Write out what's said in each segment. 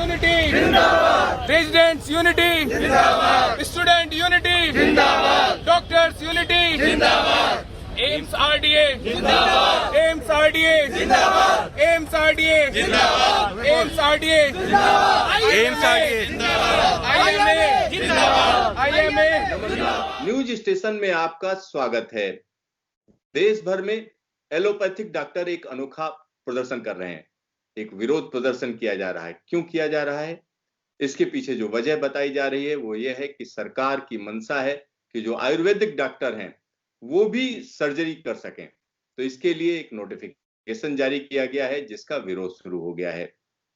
unity Zindabad. Residents unity Zindabad. Student unity Zindabad. Doctors unity Zindabad. AIIMS RDA Zindabad. AIIMS RDA Zindabad. AIIMS RDA Zindabad. AIIMS RDA Zindabad. AIIMS RDA Zindabad. IMA Zindabad. IMA। News station में आपका स्वागत है। देश भर में allopathic doctor एक अनोखा प्रदर्शन कर रहे हैं। एक विरोध प्रदर्शन किया जा रहा है। क्यों किया जा रहा है? इसके पीछे जो वजह बताई जा रही है वो ये है कि सरकार की मंशा है कि जो आयुर्वेदिक डॉक्टर हैं वो भी सर्जरी कर सकें। तो इसके लिए एक नोटिफिकेशन जारी किया गया है जिसका विरोध शुरू हो गया है।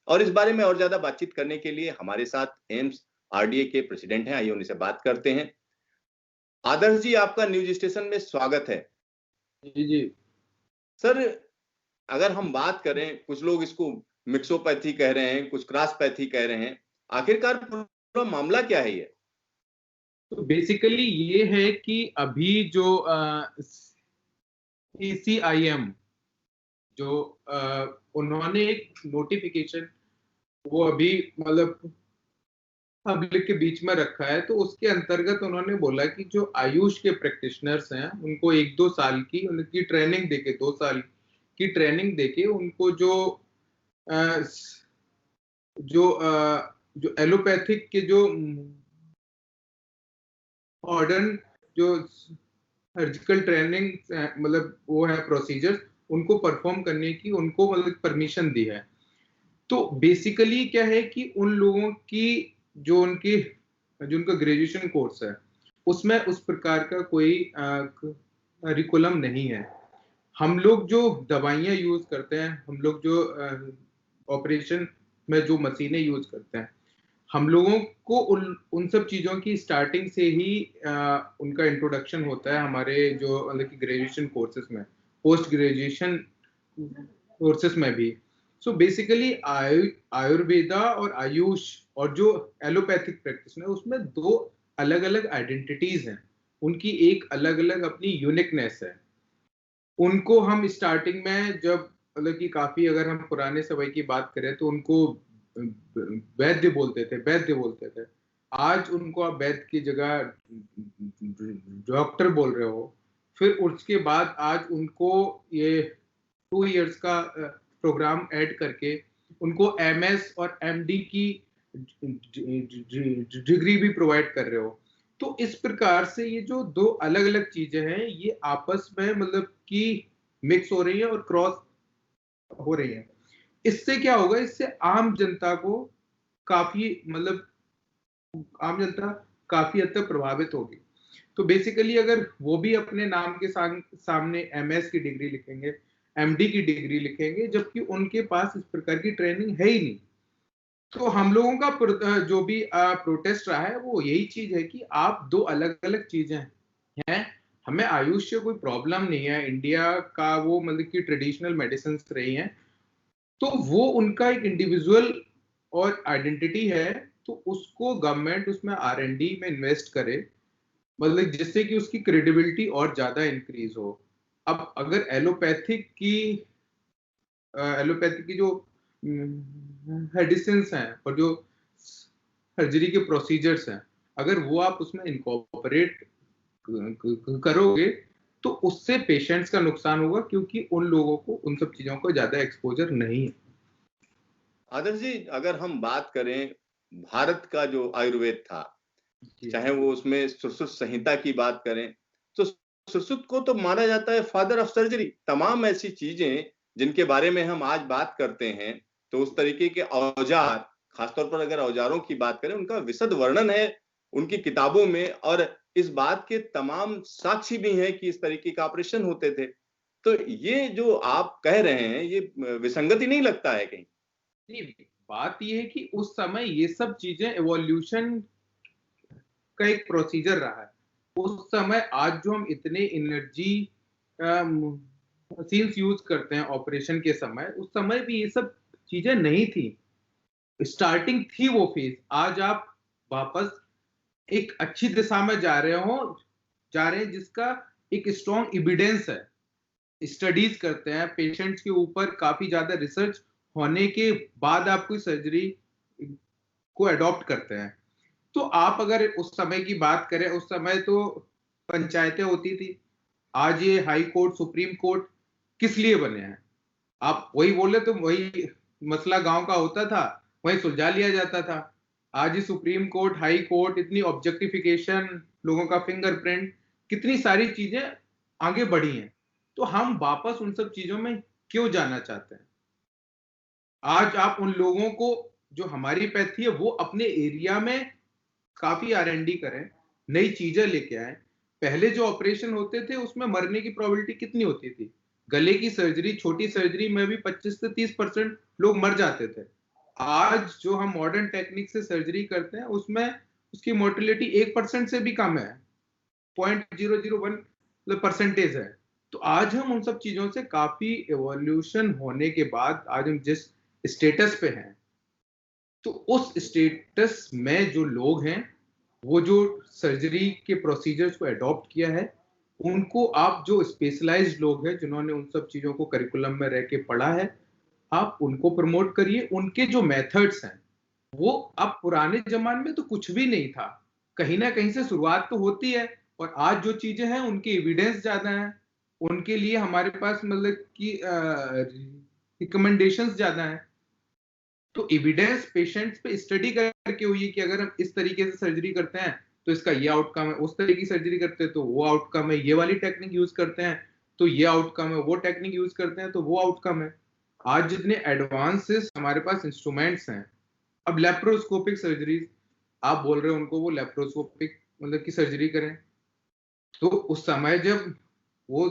और इस बारे में और ज्यादा बातचीत करने के लिए हमारे साथ एम्स आरडीए के प्रेसिडेंट हैं। आइए उनसे बात करते हैं। आदर्श जी, आपका न्यूज स्टेशन में स्वागत है। जी सर, अगर हम बात करें, कुछ लोग इसको मिक्सोपैथी कह रहे हैं, कुछ क्रॉसपैथी कह रहे हैं, आखिरकार पूरा मामला क्या है ये? तो बेसिकली ये है कि अभी जो CCIM जो उन्होंने एक नोटिफिकेशन वो अभी मतलब पब्लिक के बीच में रखा है। तो उसके अंतर्गत उन्होंने बोला कि जो आयुष के प्रैक्टिशनर्स हैं उनको 1-2 साल की उनकी ट्रेनिंग देके 2 साल की ट्रेनिंग देके उनको जो एलोपैथिक के जो मॉडर्न जो सर्जिकल ट्रेनिंग मतलब वो है प्रोसीजर्स उनको परफॉर्म करने की उनको मतलब परमिशन दी है। तो बेसिकली क्या है कि उन लोगों की जो उनका ग्रेजुएशन कोर्स है उसमें उस प्रकार का कोई करिकुलम नहीं है। हम लोग जो दवाइयाँ यूज करते हैं, हम लोग जो ऑपरेशन में जो मशीनें यूज करते हैं, हम लोगों को उन सब चीज़ों की स्टार्टिंग से ही उनका इंट्रोडक्शन होता है हमारे जो मतलब कि ग्रेजुएशन कोर्सेज में, पोस्ट ग्रेजुएशन कोर्सेज में भी। सो बेसिकली आयुर्वेदा और आयुष और जो एलोपैथिक प्रैक्टिस है उसमें 2 अलग अलग आइडेंटिटीज हैं। उनकी एक अलग अलग अपनी यूनिकनेस है। उनको हम स्टार्टिंग में जब मतलब कि काफी अगर हम पुराने समय की बात करें तो उनको वैद्य बोलते थे। आज उनको आप वैद्य की जगह डॉक्टर बोल रहे हो। फिर उसके बाद आज उनको ये 2 इयर्स का प्रोग्राम ऐड करके उनको MS और MD की डिग्री भी प्रोवाइड कर रहे हो। तो इस प्रकार से ये जो 2 अलग अलग चीजें हैं ये आपस में मतलब कि मिक्स हो रही है और क्रॉस हो रही है। इससे क्या होगा? इससे आम जनता काफी हद तक प्रभावित होगी। तो बेसिकली अगर वो भी अपने नाम के सामने MS की डिग्री लिखेंगे, MD की डिग्री लिखेंगे, जबकि उनके पास इस प्रकार की ट्रेनिंग है ही नहीं। तो हम लोगों का जो भी प्रोटेस्ट रहा है वो यही चीज है कि आप 2 अलग अलग चीजें हैं। हमें आयुष से कोई प्रॉब्लम नहीं है। इंडिया का वो मतलब कि ट्रेडिशनल मेडिसिन रही हैं, तो वो उनका एक इंडिविजुअल और आइडेंटिटी है। तो उसको गवर्नमेंट उसमें R&D में इन्वेस्ट करे, मतलब जिससे कि उसकी क्रेडिबिलिटी और ज्यादा इंक्रीज हो। अब अगर एलोपैथिक की जो मेडिसिन्स हैं और जो सर्जरी के प्रोसीजर्स हैं, अगर वो आप उसमें इनकॉर्पोरेट करोगे तो उससे पेशेंट्स का नुकसान होगा, क्योंकि उन लोगों को उन सब चीजों को ज्यादा एक्सपोजर नहीं है। आदर्श जी, अगर हम बात करें भारत का जो आयुर्वेद था, चाहे वो उसमें सुश्रुत संहिता की बात करें, तो सुश्रुत को तो माना जाता है फादर ऑफ सर्जरी। तमाम ऐसी चीजें जिनके बारे में हम आज बात करते हैं, तो उस तरीके के औजार, खासतौर पर अगर औजारों की बात करें, उनका विशद वर्णन है उनकी किताबों में, और इस बात के तमाम साक्षी भी हैं कि इस तरीके का ऑपरेशन होते थे। तो ये जो आप कह रहे हैं ये विसंगति नहीं लगता है कहीं? नहीं, बात ये है कि उस समय ये सब चीजें एवोल्यूशन का एक प्रोसीजर रहा है। उस समय आज जो हम इतने एनर्जी मशीन्स यूज करते हैं ऑपरेशन के समय, उस समय भी ये सब चीजें नहीं थी। स्टार्टिंग थी वो फेज। आज आप वापस एक अच्छी दिशा में जा रहे हैं जिसका एक स्ट्रॉन्ग एविडेंस है। स्टडीज करते हैं पेशेंट्स के ऊपर, काफी ज्यादा रिसर्च होने के बाद आप कोई सर्जरी को अडॉप्ट करते हैं। तो आप अगर उस समय की बात करें, उस समय तो पंचायतें होती थी। आज ये हाई कोर्ट, सुप्रीम कोर्ट किस लिए बने हैं? आप वही बोले तो वही मसला गांव का होता था, वही सुलझा लिया जाता था। आज ये सुप्रीम कोर्ट, हाई कोर्ट, इतनी ऑब्जेक्टिफिकेशन, लोगों का फिंगरप्रिंट, कितनी सारी चीजें आगे बढ़ी हैं। तो हम वापस उन सब चीजों में क्यों जाना चाहते हैं? आज आप उन लोगों को, जो हमारी पैथी है, वो अपने एरिया में काफी R&D करें, नई चीजें लेके आए। पहले जो ऑपरेशन होते थे उसमें मरने की प्रोबेबिलिटी कितनी होती थी? गले की सर्जरी, छोटी सर्जरी में भी 25 से 30% लोग मर जाते थे। आज जो हम मॉडर्न टेक्निक से सर्जरी करते हैं उसमें उसकी मोर्टेलिटी 1% से भी कम है, 0.001 परसेंटेज है। तो आज हम उन सब चीजों से काफी एवोल्यूशन होने के बाद आज हम जिस स्टेटस पे हैं, तो उस स्टेटस में जो लोग हैं, वो जो सर्जरी के प्रोसीजर्स को अडॉप्ट किया है, उनको आप, जो स्पेशलाइज्ड लोग हैं जिन्होंने उन सब चीजों को करिकुलम में रह के पढ़ा है, आप उनको प्रमोट करिए। उनके जो मेथड्स हैं, वो अब पुराने जमाने में तो कुछ भी नहीं था, कहीं ना कहीं से शुरुआत तो होती है। और आज जो चीजें हैं उनकी एविडेंस ज्यादा है, उनके लिए हमारे पास मतलब कि रिकमेंडेशंस ज्यादा है। तो एविडेंस पेशेंट्स पे स्टडी करके हुई है कि अगर हम इस तरीके से सर्जरी करते हैं तो इसका ये आउटकम है, उस तरीके की सर्जरी करते हैं तो वो आउटकम है, ये वाली टेक्निक यूज करते हैं तो ये आउटकम है, वो टेक्निक यूज करते हैं तो वो आउटकम है। आज जितने एडवांसेस हमारे पास इंस्ट्रूमेंट्स हैं, अब लेप्रोस्कोपिक सर्जरीज, आप बोल रहे हो उनको वो लेप्रोस्कोपिक मतलब की सर्जरी करें, तो उस समय जब वो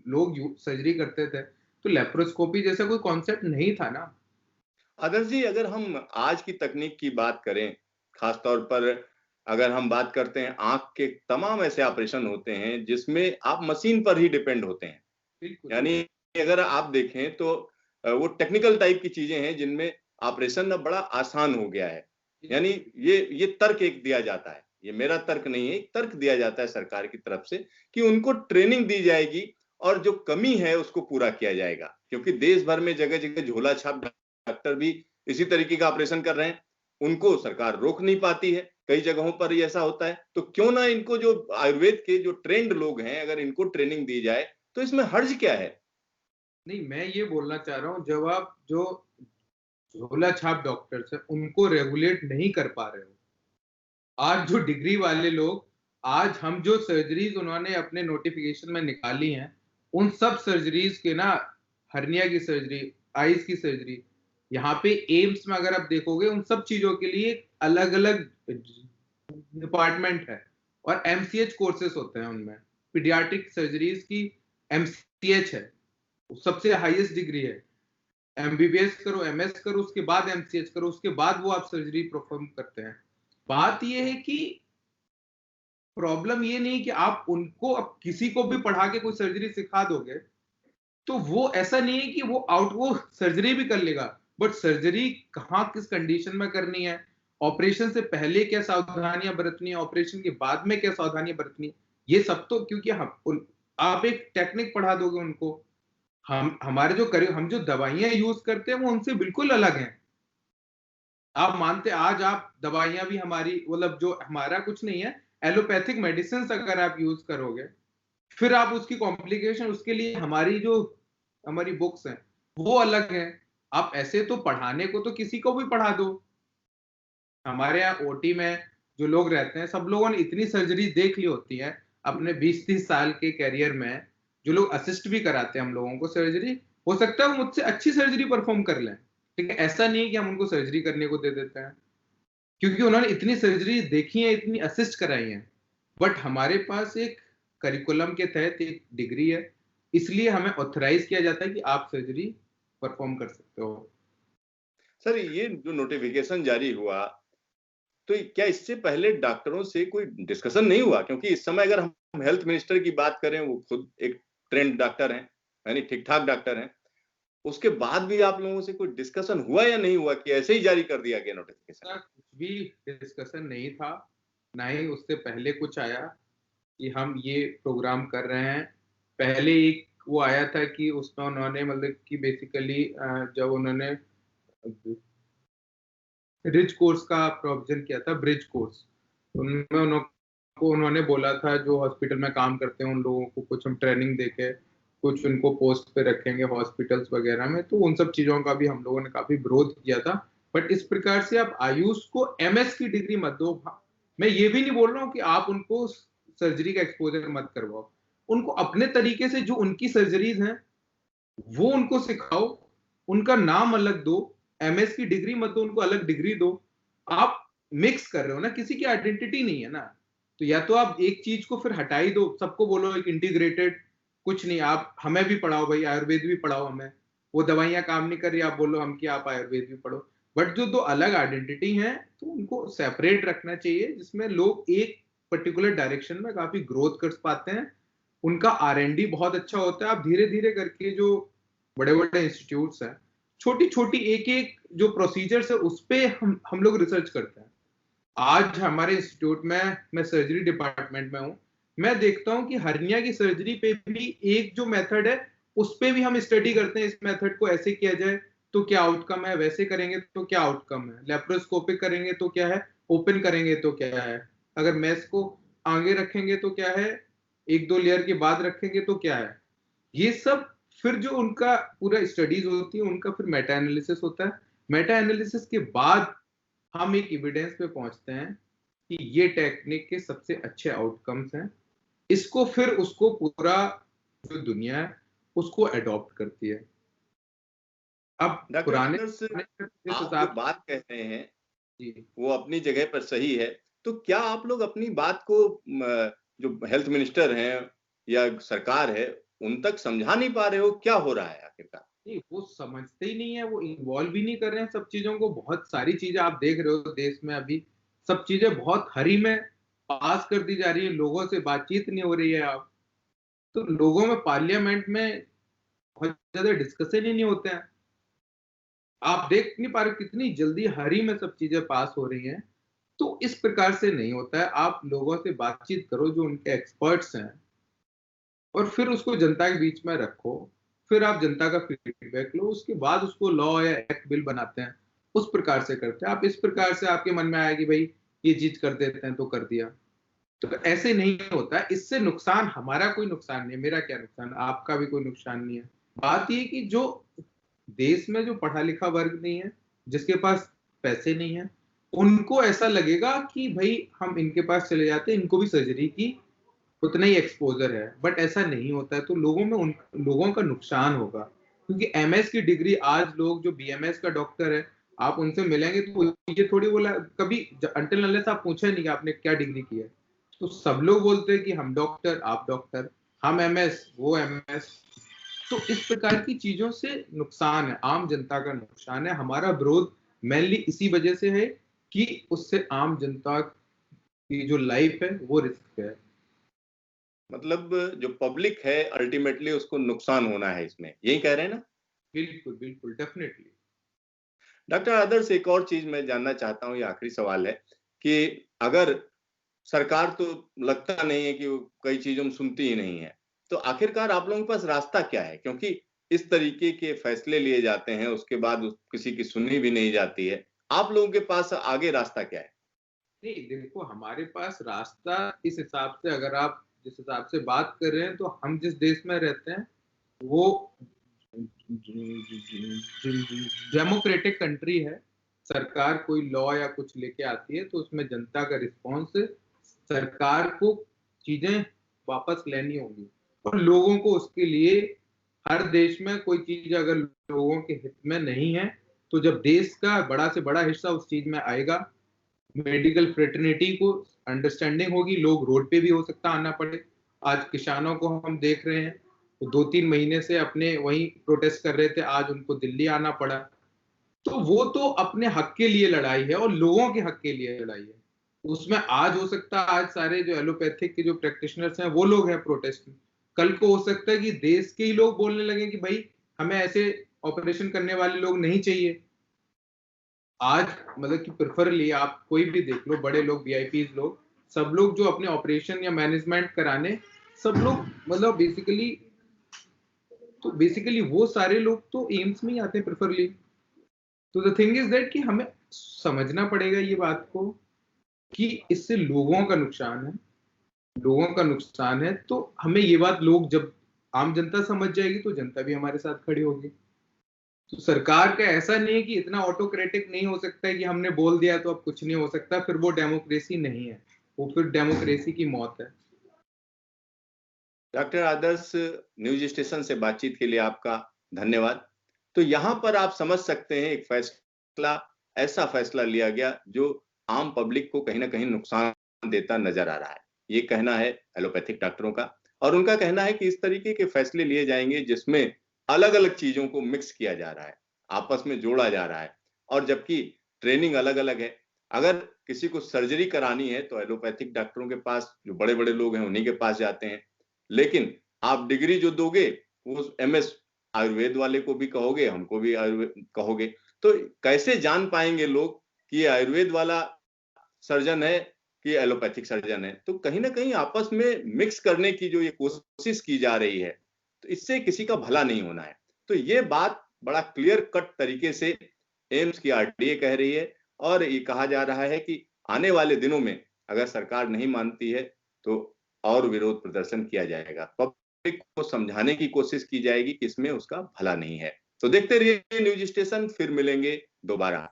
लोग सर्जरी करते थे तो लेप्रोस्कोपी जैसा कोई कॉन्सेप्ट नहीं था ना। आदर्श जी, अगर हम आज की तकनीक की बात करें, खासतौर पर अगर हम बात करते हैं, आंख के तमाम ऐसे ऑपरेशन होते हैं जिसमें आप मशीन पर ही डिपेंड होते हैं। बिल्कुल। यानी अगर आप देखें तो वो टेक्निकल टाइप की चीजें हैं जिनमें ऑपरेशन अब बड़ा आसान हो गया है। यानी ये तर्क एक दिया जाता है, ये मेरा तर्क नहीं है, एक तर्क दिया जाता है सरकार की तरफ से कि उनको ट्रेनिंग दी जाएगी और जो कमी है उसको पूरा किया जाएगा, क्योंकि देश भर में जगह जगह झोला छाप डॉक्टर भी इसी तरीके का ऑपरेशन कर रहे हैं, उनको सरकार रोक नहीं पाती है। कई जगहों पर ही ऐसा होता है। तो क्यों ना इनको, जो आयुर्वेद के जो ट्रेंड लोग हैं, अगर इनको ट्रेनिंग दी जाए तो इसमें हर्ज क्या है? नहीं, मैं ये बोलना चाह रहा हूँ, जब आप जो झोला छाप डॉक्टर्स हैं उनको रेगुलेट नहीं कर पा रहे हो, आज जो डिग्री वाले लोग, आज हम जो सर्जरीज उन्होंने अपने नोटिफिकेशन में निकाली हैं, उन सब सर्जरीज के ना, हर्निया की सर्जरी, आईज की सर्जरी, यहाँ पे एम्स में अगर आप देखोगे उन सब चीजों के लिए अलग अलग डिपार्टमेंट है और MCH कोर्सेस होते हैं उनमें। पीडियाट्रिक सर्जरीज की MCH है, सबसे हाईएस्ट डिग्री है। MBBS करो, MS करो, उसके बाद MCH करो, उसके बाद वो आप सर्जरी परफॉर्म करते हैं। बात ये है कि प्रॉब्लम ये नहीं कि आप उनको, अब किसी को भी पढ़ा के कोई सर्जरी सिखा दोगे तो वो ऐसा नहीं है कि वो सर्जरी भी कर लेगा, बट सर्जरी कहाँ किस कंडीशन में करनी है, ऑपरेशन से पहले क्या सावधानियां बरतनी है, ऑपरेशन के बाद में क्या सावधानियां बरतनी है, ये सब तो, क्योंकि आप एक टेक्निक पढ़ा दोगे उनको। हमारे हम जो दवाइयां यूज करते हैं वो उनसे बिल्कुल अलग हैं। आप मानते, आज आप दवाइयां भी हमारी, मतलब जो हमारा कुछ नहीं है, एलोपैथिक मेडिसिन अगर आप यूज करोगे, फिर आप उसकी कॉम्प्लिकेशन, उसके लिए हमारी बुक्स हैं वो अलग है। आप ऐसे तो पढ़ाने को तो किसी को भी पढ़ा दो। हमारे यहाँ OT में जो लोग रहते हैं, सब लोगों ने इतनी सर्जरी देख ली होती है अपने 20-30 साल के कैरियर में, जो लोग असिस्ट भी कराते हैं हम लोगों को सर्जरी, हो सकता है वो मुझसे अच्छी सर्जरी परफॉर्म कर लें, ठीक है, ऐसा नहीं है कि हम उनको सर्जरी करने को दे देते हैं, क्योंकि उन्होंने इतनी सर्जरी देखी है, इतनी असिस्ट कराई है। बट हमारे पास एक करिकुलम के तहत एक डिग्री है, इसलिए हमें ऑथराइज किया जाता है कि आप सर्जरी परफॉर्म कर सकते हो। सर, ये जो नोटिफिकेशन जारी हुआ, तो क्या इससे पहले डॉक्टरों से कोई डिस्कशन नहीं हुआ? क्योंकि इस समय अगर हम हेल्थ मिनिस्टर की बात करें, वो खुद एक ट्रेंड डॉक्टर हैं, यानी ठीक ठाक डॉक्टर हैं, उसके बाद भी आप लोगों से कोई डिस्कशन हुआ या नहीं हुआ कि ऐसे ही जारी कर दिया गया नोटिफिकेशन? कुछ भी डिस्कशन नहीं था, ना ही उससे पहले कुछ आया कि हम ये प्रोग्राम कर रहे हैं। पहले एक वो आया था कि उसमें उन्होंने मतलब कि बेसिकली जब उन्होंने रिच कोर्स का प्रोविजन किया था, ब्रिज कोर्स। उनमें उन्होंने बोला था जो हॉस्पिटल में काम करते हैं उन लोगों को कुछ हम ट्रेनिंग देके कुछ उनको पोस्ट पे रखेंगे हॉस्पिटल्स वगैरह में। तो उन सब चीजों का भी हम लोगों ने काफी विरोध किया था। बट इस प्रकार से आप आयुष को एमएस की डिग्री मत दो। मैं ये भी नहीं बोल रहा हूँ कि आप उनको सर्जरी का एक्सपोजर मत करवाओ, उनको अपने तरीके से जो उनकी सर्जरीज हैं वो उनको सिखाओ, उनका नाम अलग दो, एमएस की डिग्री मत दो, उनको अलग डिग्री दो। आप मिक्स कर रहे हो ना, किसी की आइडेंटिटी नहीं है ना। तो या तो आप एक चीज को फिर हटा ही दो, सबको बोलो एक इंटीग्रेटेड कुछ नहीं। आप हमें भी पढ़ाओ भाई, आयुर्वेद भी पढ़ाओ हमें, वो दवाइयां काम नहीं कर रही आप बोलो हम कि आप आयुर्वेद भी पढ़ो। बट जो दो अलग आइडेंटिटी हैं तो उनको सेपरेट रखना चाहिए, जिसमें लोग एक पर्टिकुलर डायरेक्शन में काफी ग्रोथ कर पाते हैं। उनका R&D बहुत अच्छा होता है। आप धीरे धीरे करके जो बड़े बड़े इंस्टीट्यूट्स हैं, छोटी छोटी एक एक जो प्रोसीजर्स है उस पे हम लोग रिसर्च करते हैं। आज हमारे इंस्टीट्यूट में, मैं सर्जरी डिपार्टमेंट में हूँ, मैं देखता हूँ कि हर्निया की सर्जरी पे भी एक जो मेथड है उस पे भी हम स्टडी करते हैं। इस मेथड को ऐसे किया जाए तो क्या आउटकम है, वैसे करेंगे तो क्या आउटकम है, लेप्रोस्कोपिक करेंगे तो क्या है, ओपन करेंगे तो क्या है, अगर मैस को आगे रखेंगे तो क्या है, एक दो लेयर के बाद रखेंगे तो क्या है। ये सब फिर जो उनका पूरा स्टडीज होती है उनका फिर मेटा एनालिसिस होता है। मेटा एनालिसिस के बाद हम एक एविडेंस पे पहुंचते हैं कि ये टेक्निक के सबसे अच्छे आउटकम्स हैं। इसको फिर उसको पूरा जो दुनिया है उसको अडॉप्ट करती है। अब पुराने आप जो बात कह रहे हैं वो अपनी जगह पर सही है। तो क्या आप लोग अपनी बात को जो हेल्थ मिनिस्टर हैं या सरकार है उन तक समझा नहीं पा रहे हो? क्या हो रहा है आखिरकार? नहीं, वो समझते ही नहीं है, वो इन्वॉल्व ही नहीं कर रहे हैं सब चीजों को। बहुत सारी चीजें आप देख रहे हो देश में, अभी सब चीजें बहुत हरी में पास कर दी जा रही है, लोगों से बातचीत नहीं हो रही है। आप तो लोगों में पार्लियामेंट में बहुत ज्यादा डिस्कशन ही नहीं होते हैं। आप देख नहीं पा रहे कितनी जल्दी हरी में सब चीजें पास हो रही हैं। तो इस प्रकार से नहीं होता है। आप लोगों से बातचीत करो जो उनके एक्सपर्ट्स हैं और फिर उसको जनता के बीच में रखो, फिर आप जनता का फीडबैक लो, उसके बाद उसको लॉ या एक्ट बिल बनाते हैं, उस प्रकार से करते हैं। आप इस प्रकार से आपके मन में आया कि भाई ये चीज कर देते हैं तो कर दिया, तो ऐसे नहीं होता है। इससे नुकसान, हमारा कोई नुकसान नहीं है, मेरा क्या नुकसान, आपका भी कोई नुकसान नहीं है। बात ये कि जो देश में जो पढ़ा लिखा वर्ग नहीं है, जिसके पास पैसे नहीं है, उनको ऐसा लगेगा कि भाई हम इनके पास चले जाते हैं, इनको भी सर्जरी की उतना ही एक्सपोजर है। बट ऐसा नहीं होता है। तो लोगों में उन लोगों का नुकसान होगा, क्योंकि एमएस की डिग्री आज लोग जो बीएमएस का डॉक्टर है आप उनसे मिलेंगे तो ये थोड़ी बोला कभी अंटिल अनलेस आप पूछे नहीं कि आपने क्या डिग्री की है, तो सब लोग बोलते हैं कि हम डॉक्टर, आप डॉक्टर, हम एमएस, वो एमएस। तो इस प्रकार की चीजों से नुकसान है, आम जनता का नुकसान है। हमारा विरोध मेनली इसी वजह से है कि उससे आम जनता की जो लाइफ है वो रिस्क पे है। मतलब जो पब्लिक है अल्टीमेटली उसको नुकसान होना है इसमें, यही कह रहे हैं ना? बिल्कुल बिल्कुल, डेफिनेटली। डॉक्टर आदर्श, एक और चीज मैं जानना चाहता हूँ, ये आखिरी सवाल है कि अगर सरकार तो लगता नहीं है कि वो कई चीजों में सुनती ही नहीं है, तो आखिरकार आप लोगों के पास रास्ता क्या है? क्योंकि इस तरीके के फैसले लिए जाते हैं उसके बाद किसी की सुनी भी नहीं जाती है। आप लोगों के पास आगे रास्ता क्या है? नहीं देखो, हमारे पास रास्ता इस हिसाब से, अगर आप जिस हिसाब से बात कर रहे हैं, तो हम जिस देश में रहते हैं वो डेमोक्रेटिक कंट्री है। सरकार कोई लॉ या कुछ लेके आती है तो उसमें जनता का रिस्पॉन्स, सरकार को चीजें वापस लेनी होगी और लोगों को उसके लिए, हर देश में कोई चीज अगर लोगों के हित में नहीं है तो जब देश का बड़ा से बड़ा हिस्सा उस चीज में आएगा, मेडिकल फ्रेटर्निटी को अंडरस्टैंडिंग होगी, लोग रोड पे भी हो सकता आना पड़े। आज किसानों को हम देख रहे हैं, तो 2-3 महीने से अपने वहीं प्रोटेस्ट कर रहे थे, आज उनको दिल्ली आना पड़ा। तो वो तो अपने हक के लिए लड़ाई है और लोगों के हक के लिए लड़ाई है। उसमें आज हो सकता है आज सारे जो एलोपैथिक के जो प्रैक्टिशनर्स हैं वो लोग हैं प्रोटेस्ट में, कल को हो सकता है कि देश के ही लोग बोलने लगे कि भाई हमें ऐसे ऑपरेशन करने वाले लोग नहीं चाहिए। आज मतलब कि प्रेफरली आप कोई भी देख लो, बड़े लोग, वीआईपीज लोग, सब लोग जो अपने ऑपरेशन या मैनेजमेंट कराने, सब लोग मतलब बेसिकली वो सारे लोग तो एम्स में ही आते हैं प्रेफरली। तो द थिंग इज दैट कि हमें समझना पड़ेगा ये बात को कि इससे लोगों का नुकसान है, तो हमें ये बात लोग जब आम जनता समझ जाएगी तो जनता भी हमारे साथ खड़ी होगी। तो सरकार का ऐसा नहीं है कि इतना ऑटोक्रेटिक नहीं हो सकता है कि हमने बोल दिया तो अब कुछ नहीं हो सकता, फिर वो डेमोक्रेसी नहीं है, वो फिर डेमोक्रेसी की मौत है। डॉक्टर आदर्श, न्यूज स्टेशन से बातचीत के लिए आपका धन्यवाद। तो यहाँ पर आप समझ सकते हैं एक ऐसा फैसला लिया गया जो आम पब्लिक को कहीं ना कहीं नुकसान देता नजर आ रहा है। ये कहना है एलोपैथिक डॉक्टरों का, और उनका कहना है कि इस तरीके के फैसले लिए जाएंगे जिसमें अलग अलग चीजों को मिक्स किया जा रहा है, आपस में जोड़ा जा रहा है, और जबकि ट्रेनिंग अलग अलग है। अगर किसी को सर्जरी करानी है तो एलोपैथिक डॉक्टरों के पास, जो बड़े बड़े लोग हैं उन्हीं के पास जाते हैं, लेकिन आप डिग्री जो दोगे वो MS आयुर्वेद वाले को भी कहोगे, हमको भी आयुर्वेद कहोगे, तो कैसे जान पाएंगे लोग कि ये आयुर्वेद वाला सर्जन है कि एलोपैथिक सर्जन है? तो कहीं ना कहीं आपस में मिक्स करने की जो ये कोशिश की जा रही है, तो इससे किसी का भला नहीं होना है। तो ये बात बड़ा क्लियर कट तरीके से एम्स की RDA कह रही है, और ये कहा जा रहा है कि आने वाले दिनों में अगर सरकार नहीं मानती है तो और विरोध प्रदर्शन किया जाएगा, पब्लिक को समझाने की कोशिश की जाएगी कि इसमें उसका भला नहीं है। तो देखते रहिए न्यूज स्टेशन, फिर मिलेंगे दोबारा।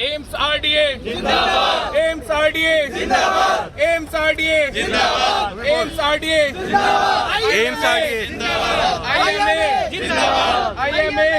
एम्स RDA जिंदाबाद, एम्स RDA जिंदाबाद, एम्स RDA जिंदाबाद, एम्स RDA जिंदाबाद, एम्स RDA जिंदाबाद, IMA जिंदाबाद, IMA